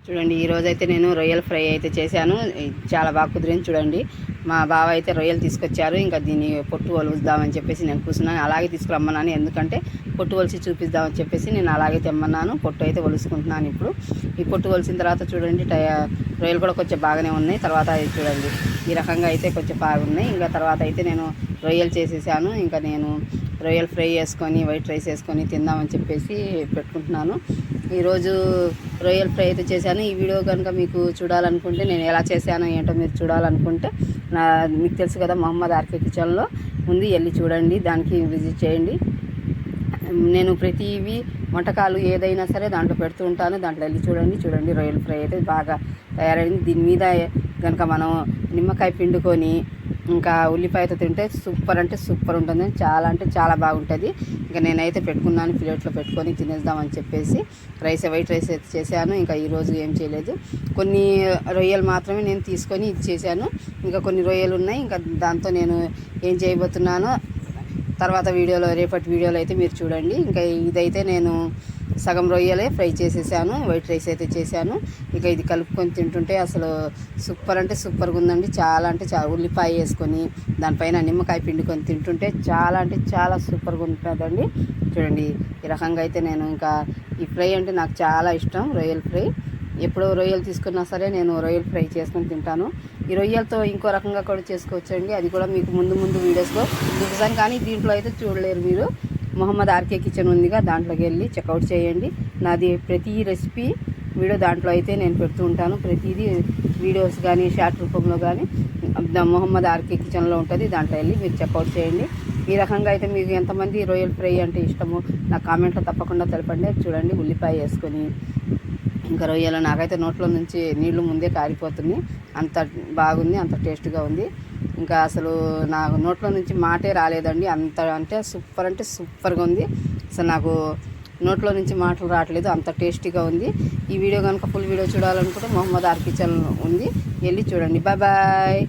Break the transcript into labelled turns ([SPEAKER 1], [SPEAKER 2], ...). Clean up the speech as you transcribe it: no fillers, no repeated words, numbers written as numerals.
[SPEAKER 1] చూడండి, ఈరోజైతే నేను రొయ్యల ఫ్రై అయితే చేశాను. చాలా బాగా కుదిరింది. చూడండి, మా బావ అయితే రొయ్యలు తీసుకొచ్చారు. ఇంకా దీన్ని పొట్టు ఒలుద్దామని చెప్పేసి నేను కూర్చున్నాను. అలాగే తీసుకురమ్మన్నాను, ఎందుకంటే పొట్టు ఒలిసి చూపిద్దామని చెప్పేసి నేను అలాగే తెమ్మన్నాను. పొట్టు అయితే ఒలుసుకుంటున్నాను. ఇప్పుడు ఈ పొట్టు ఒలిసిన తర్వాత చూడండి, రొయ్యలు కూడా కొంచెం బాగానే ఉన్నాయి. తర్వాత చూడండి, ఈ రకంగా అయితే కొంచెం బాగున్నాయి. ఇంకా తర్వాత అయితే నేను రొయ్యలు చేసేసాను. ఇంకా నేను రొయ్యలు ఫ్రై చేసుకొని వైట్ రైస్ వేసుకొని తిందామని చెప్పేసి పెట్టుకుంటున్నాను. ఈరోజు రొయ్యల్ ఫ్రై అయితే చేశాను. ఈ వీడియో కనుక మీకు చూడాలనుకుంటే, నేను ఎలా చేశానో ఏంటో మీరు చూడాలనుకుంటే, మీకు తెలుసు కదా, మొహమ్మద్ ఆర్కే కిచెన్లో ఉంది, వెళ్ళి చూడండి, దానికి విజిట్ చేయండి. నేను ప్రతివి వంటకాలు ఏదైనా సరే దాంట్లో పెడుతూ ఉంటాను. దాంట్లో వెళ్ళి చూడండి. రొయ్యల ఫ్రై అయితే బాగా తయారైంది. దీని మీద కనుక మనం నిమ్మకాయ పిండుకొని ఇంకా ఉల్లిపాయతో తింటే సూపర్ అంటే సూపర్ ఉంటుంది. చాలా అంటే చాలా బాగుంటుంది. ఇంకా నేనైతే పెట్టుకున్నాను, ప్లేట్లో పెట్టుకొని తినేద్దామని చెప్పేసి వైట్ రైస్ అయితే చేశాను. ఇంకా ఈరోజు ఏం చేయలేదు, కొన్ని రొయ్యలు మాత్రమే నేను తీసుకొని ఇది చేశాను. ఇంకా కొన్ని రొయ్యలు ఉన్నాయి. ఇంకా దాంతో నేను ఏం చేయబోతున్నానో తర్వాత రేపటి వీడియోలో అయితే మీరు చూడండి. ఇంకా ఇదైతే నేను సగం రొయ్యలే ఫ్రై చేసేసాను, వైట్ రైస్ అయితే చేశాను. ఇక ఇది కలుపుకొని తింటుంటే అసలు సూపర్ అంటే సూపర్గా ఉందండి. చాలా అంటే చాలా, ఉల్లిపాయ వేసుకొని దానిపైన నిమ్మకాయ పిండుకొని తింటుంటే చాలా అంటే చాలా సూపర్గా ఉంటుందండి. చూడండి, ఈ రకంగా అయితే నేను ఇంకా ఈ ఫ్రై అంటే నాకు చాలా ఇష్టం, రొయ్యల ఫ్రై. ఎప్పుడు రొయ్యలు తీసుకున్నా సరే నేను రొయ్యలు ఫ్రై చేసుకొని తింటాను. ఈ రొయ్యలతో ఇంకో రకంగా కూడా చేసుకోవచ్చండి, అది కూడా మీకు ముందు వీడియోస్లో చూపిస్తాను. కానీ దీంట్లో అయితే చూడలేరు మీరు. మొహమ్మద్ ఆర్కే కిచెన్ ఉందిగా, దాంట్లోకి వెళ్ళి చెక్అవుట్ చేయండి. నాది ప్రతి రెసిపీ వీడియో దాంట్లో అయితే నేను పెడుతూ ఉంటాను. ప్రతిదీ వీడియోస్ కానీ షార్ట్ రూపంలో కానీ మొహమ్మద్ ఆర్కే కిచెన్లో ఉంటుంది, దాంట్లో వెళ్ళి మీరు చెక్అవుట్ చేయండి. ఈ రకంగా అయితే మీకు ఎంతమంది రొయ్యల్ ఫ్రై అంటే ఇష్టమో నా కామెంట్లో తప్పకుండా తెలపండి. చూడండి, ఉల్లిపాయ వేసుకొని ఇంకా రొయ్యలు నాకైతే నోట్లో నుంచి నీళ్లు ముందే కారిపోతుంది, అంత బాగుంది, అంత టేస్ట్గా ఉంది. ఇంకా అసలు నాకు నోట్లో నుంచి మాటే రాలేదండి, అంత అంటే సూపర్గా ఉంది. అసలు నాకు నోట్లో నుంచి మాటలు రావట్లేదు, అంత టేస్టీగా ఉంది. ఈ వీడియో కనుక ఫుల్ వీడియో చూడాలనుకుంటే మొహమ్మద్ ఆర్కే కిచెన్ ఉంది, వెళ్ళి చూడండి. బాయ్.